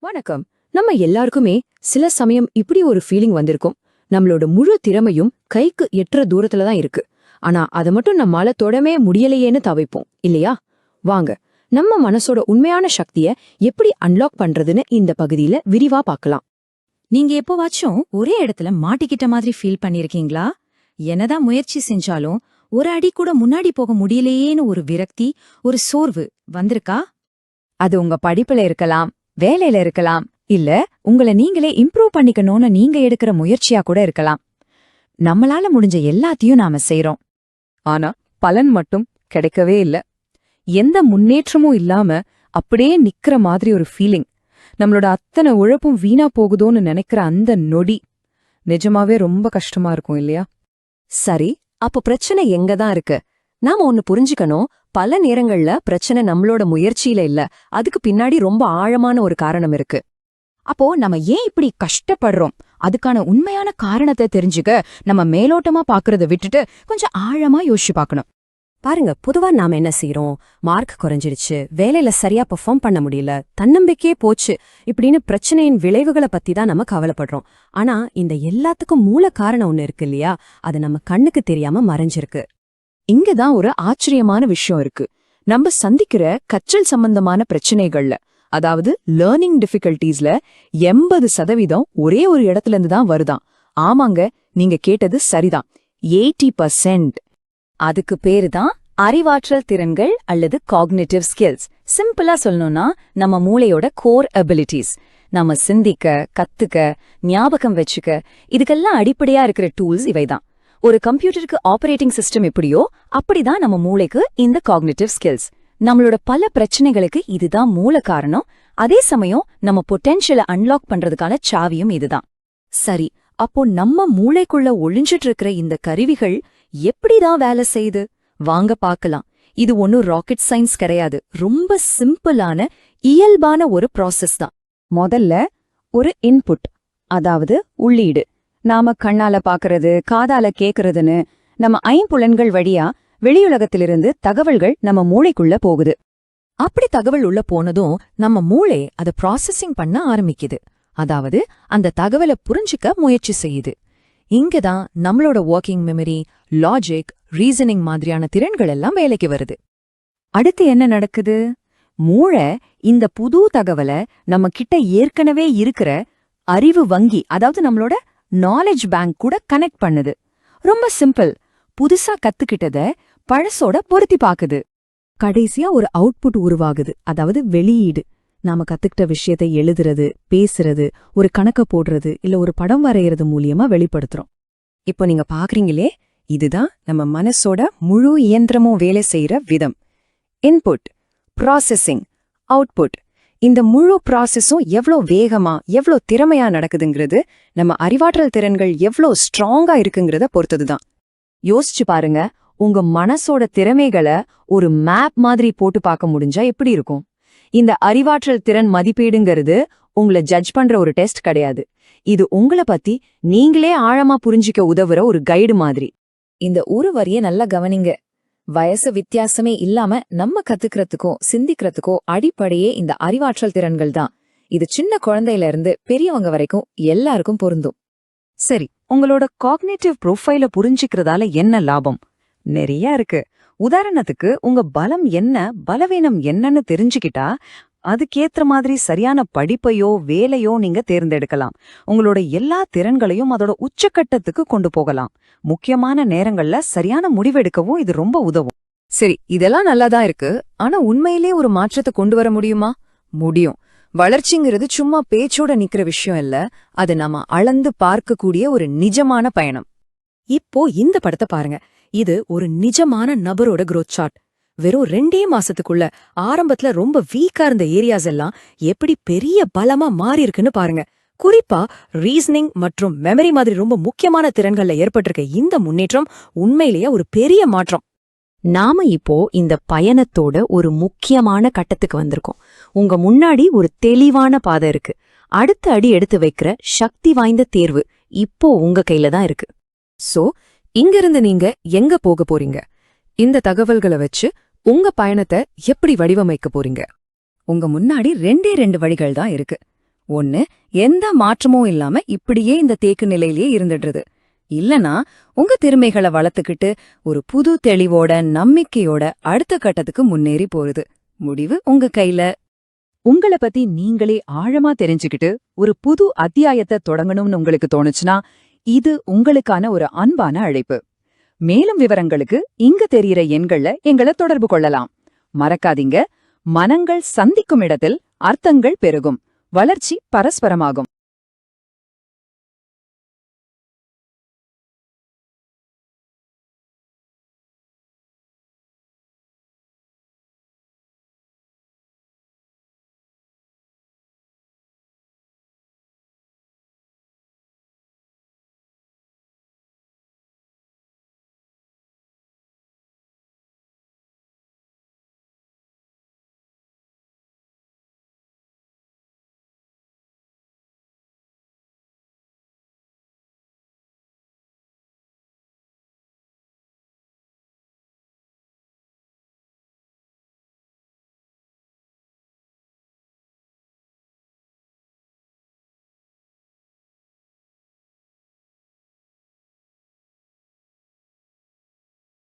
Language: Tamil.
வணக்கம். நம்ம எல்லாருக்குமே சில சமயம் இப்படி ஒரு ஃபீலிங் வந்திருக்கும். நம்மளோட முழு திறமையும் கைக்கு எட்டுற தூரத்துல தான் இருக்கு. ஆனா அதை மட்டும் நம்மால தொடவே முடியலையேன்னு தவிப்போம் இல்லையா? வாங்க, நம்ம மனசோட உண்மையான சக்திய எப்படி அன்லாக் பண்றதுன்னு இந்த பகுதியில விரிவா பார்க்கலாம். நீங்க எப்போவாச்சும் ஒரே இடத்துல மாட்டிக்கிட்ட மாதிரி ஃபீல் பண்ணிருக்கீங்களா? என்னதான் முயற்சி செஞ்சாலும் ஒரு அடி கூட முன்னாடி போக முடியலையேன்னு ஒரு விரக்தி, ஒரு சோர்வு வந்திருக்கா? அது உங்க படிப்புல இருக்கலாம், வேலையில இருக்கலாம், இல்ல உங்களை நீங்களே இம்ப்ரூவ் பண்ணிக்கணும்னு நீங்க எடுக்கிற முயற்சியா கூட இருக்கலாம். நம்மளால முடிஞ்ச எல்லாத்தையும் நாம செய்றோம். ஆனா பலன் மட்டும் கிடைக்கவே இல்ல. எந்த முன்னேற்றமும் இல்லாம அப்படியே நிக்கிற மாதிரி ஒரு ஃபீலிங். நம்மளோட அத்தனை உழைப்பும் வீணா போகுதோன்னு நினைக்கிற அந்த நொடி நிஜமாவே ரொம்ப கஷ்டமா இருக்கும் இல்லையா? சரி, அப்போ பிரச்சனை எங்கதான் இருக்கு? நாம ஒன்னு புரிஞ்சுக்கணும். பல நேரங்கள்ல பிரச்சனை நம்மளோட முயற்சியில இல்ல, அதுக்கு பின்னாடி ரொம்ப ஆழமான ஒரு காரணம் இருக்கு. அப்போ நம்ம ஏன் இப்படி கஷ்டப்படுறோம்? அதுக்கான உண்மையான காரணத்தை தெரிஞ்சுக்க நம்ம மேலோட்டமா பாக்குறத விட்டுட்டு கொஞ்சம் ஆழமா யோசிச்சு பார்க்கணும். பாருங்க, பொதுவா நாம என்ன செய்யறோம்? மார்க் குறைஞ்சிடுச்சு, வேலையில சரியா பெர்ஃபார்ம் பண்ண முடியல, தன்னம்பிக்கையே போச்சு, இப்படின்னு பிரச்சனையின் விளைவுகளை பத்தி தான் நம்ம கவலைப்படுறோம். ஆனா இந்த எல்லாத்துக்கும் மூல காரணம் ஒண்ணு இருக்கு இல்லையா? அது நம்ம கண்ணுக்கு தெரியாம மறைஞ்சிருக்கு. இங்கதான் ஒரு ஆச்சரியமான விஷயம் இருக்கு. நம்ம சந்திக்கிற கற்றல் சம்பந்தமான பிரச்சனைகள்ல, அதாவது லேர்னிங் டிஃபிகல்டீஸ்ல 80% ஒரே ஒரு இடத்துல இருந்து தான் வருதாம். ஆமாங்க, நீங்க கேட்டது சரிதான். 80%. அதுக்கு பேரு தான் அறிவாற்றல் திறன்கள் அல்லது காக்னிட்டிவ் ஸ்கில்ஸ். சிம்பிளா சொல்லணும்னா நம்ம மூளையோட கோர் அபிலிட்டிஸ். நம்ம சிந்திக்க, கத்துக்க, ஞாபகம் வச்சுக்க, இதுக்கெல்லாம் அடிப்படையா இருக்கிற டூல்ஸ் இவைதான். ஒரு கம்ப்யூட்டருக்கு ஆபரேட்டிங் சிஸ்டம் எப்படியோ அப்படிதான் நம்ம மூளைக்கு இந்த காக்னிட்டிவ் ஸ்கில்ஸ். நம்மளோட பல பிரச்சனைகளுக்கு இதுதான் மூல காரணம். அதே சமயம் நம்ம பொட்டென்ஷியலை அன்லாக் பண்றதுக்கான சாவியும் இதுதான். சரி, அப்போ நம்ம மூளைக்குள்ள ஒளிஞ்சிட்டு இருக்கிற இந்த கருவிகள் எப்படிதான் வேலை செய்யுது? வாங்க பார்க்கலாம். இது ஒன்னும் ராக்கெட் சயின்ஸ் கிடையாது. ரொம்ப சிம்பிளான இயல்பான ஒரு ப்ராசஸ் தான். முதல்ல ஒரு இன்புட், அதாவது உள்ளீடு. நாம கண்ணால பாக்குறது, காதால கேக்குறதுன்னு நம்ம ஐம்புலன்கள் வழியா வெளியுலகத்திலிருந்து தகவல்கள் நம்ம மூளைக்குள்ள போகுது. அப்படி தகவல் உள்ள போனதும் நம்ம மூளை அதை ப்ராசஸிங் பண்ண ஆரம்பிக்குது. அதாவது அந்த தகவலை புரிஞ்சுக்க முயற்சி செய்யுது. இங்கதான் நம்மளோட ஒர்க்கிங் மெமரி, லாஜிக், ரீசனிங் மாதிரியான திறன்கள் எல்லாம் வேலைக்கு வருது. அடுத்து என்ன நடக்குது? மூளை இந்த புது தகவலை நம்ம கிட்ட ஏற்கனவே இருக்கிற அறிவு வங்கி, அதாவது நம்மளோட நாலேஜ் பேங்க் கூட கனெக்ட் பண்ணுது. ரொம்ப சிம்பிள். புதுசா கத்துக்கிட்டத பழசோட பொருத்தி பாக்குது. கடைசியா ஒரு அவுட்புட் உருவாகுது, அதாவது வெளியீடு. நாம கத்துக்கிட்ட விஷயத்தை எழுதுறது, பேசுறது, ஒரு கணக்க போடுறது, இல்ல ஒரு படம் வரைகிறது மூலியமா வெளிப்படுத்துறோம். இப்போ நீங்க பாக்குறீங்களே, இதுதான் நம்ம மனசோட முழு இயந்திரமும் வேலை செய்யற விதம். Input, processing, output. இந்த முழு ப்ராசஸும் எவ்ளோ வேகமா, எவ்ளோ திறமையா நடக்குதுங்கிறது நம்ம அறிவாற்றல் திறன்கள் எவ்ளோ ஸ்ட்ராங்கா இருக்குங்கிறத பொறுத்ததுதான். யோசிச்சு பாருங்க, உங்க மனசோட திறமைகளை ஒரு மேப் மாதிரி போட்டு பார்க்க முடிஞ்சா எப்படி இருக்கும்? இந்த அறிவாற்றல் திறன் மதிப்பீடுங்கிறது உங்களை ஜட்ஜ் பண்ற ஒரு டெஸ்ட் கிடையாது. இது உங்களை பத்தி நீங்களே ஆழமா புரிஞ்சிக்க உதவுற ஒரு கைடு மாதிரி. இந்த ஒரு வரிய நல்லா கவனிங்க. வயசு வித்தியாசமே இல்லாம நம்ம கத்துக்கிறதுக்கோ சிந்திக்கிறதுக்கோ அடிப்படையே இந்த அறிவாற்றல் திறன்கள் தான். இது சின்ன குழந்தையில இருந்து பெரியவங்க வரைக்கும் எல்லாருக்கும் பொருந்தும். சரி, உங்களோட காக்னிட்டிவ் ப்ரொஃபைல புரிஞ்சிக்கிறதால என்ன லாபம்? நிறைய இருக்கு. உதாரணத்துக்கு, உங்க பலம் என்ன, பலவீனம் என்னன்னு தெரிஞ்சுக்கிட்டா அதுக்கேத்த மாதிரி சரியான படிப்பையோ வேலையோ நீங்க தேர்ந்தெடுக்கலாம். உங்களோட எல்லா திறன்களையும் அதோட உச்சக்கட்டத்துக்கு கொண்டு போகலாம். முக்கியமான நேரங்கள்ல சரியான முடிவெடுக்கவும் இது ரொம்ப உதவும். சரி, இதெல்லாம் நல்லாதான் இருக்கு. ஆனா உண்மையிலே ஒரு மாற்றத்தை கொண்டு வர முடியுமா? முடியும். வளர்ச்சிங்கிறது சும்மா பேச்சோட நிக்கிற விஷயம் இல்ல. அது நாம அளந்து பார்க்கக்கூடிய ஒரு நிஜமான பயணம். இப்போ இந்த படத்தை பாருங்க. இது ஒரு நிஜமான நபரோட growth சார்ட். வெறும் 2 மாசத்துக்குள்ள ஆரம்பத்துல ரொம்ப வீக்கா இருந்த ஏரியாஸ் எல்லாம் எப்படி பெரிய பலமா மாறி இருக்குன்னு பாருங்க. குறிப்பா ரீசனிங் மற்றும் மெமரி மாதிரி ரொம்ப முக்கியமான திறன்கள்ல ஏற்பட்டிருக்க இந்த முன்னேற்றம் உண்மையிலேயே ஒரு பெரிய மாற்றம். நாம இப்போ இந்த பயணத்தோட ஒரு முக்கியமான கட்டத்துக்கு வந்திருக்கோம். உங்க முன்னாடி ஒரு தெளிவான பாதை இருக்கு. அடுத்த அடி எடுத்து வைக்கிற சக்தி வாய்ந்த தேர்வு இப்போ உங்க கையில தான் இருக்கு. சோ, இங்கிருந்து நீங்க எங்க போக போறீங்க? இந்த தகவல்களை வச்சு உங்க பயணத்தை எப்படி வடிவமைக்க போறீங்க? உங்க முன்னாடி 2 வழிகள் தான் இருக்கு. ஒன்னு, எந்த மாற்றமும் இல்லாம இப்படியே இந்த தேக்கு நிலையிலேயே இருந்துடுறது. இல்லனா உங்க திறமைகளை வளர்த்துக்கிட்டு ஒரு புது தெளிவோட நம்பிக்கையோட அடுத்த கட்டத்துக்கு முன்னேறி போறது. முடிவு உங்க கையில. உங்கள பத்தி நீங்களே ஆழமா தெரிஞ்சுக்கிட்டு ஒரு புது அத்தியாயத்தை தொடங்கணும்னு உங்களுக்கு தோணுச்சுன்னா இது உங்களுக்கான ஒரு அன்பான அழைப்பு. மேலும் விவரங்களுக்கு இங்க தெரியிற எண்கள்ல எங்களை தொடர்பு கொள்ளலாம். மறக்காதீங்க, மனங்கள் சந்திக்கும் இடத்தில் அர்த்தங்கள் பெருகும், வளர்ச்சி பரஸ்பரமாகும்.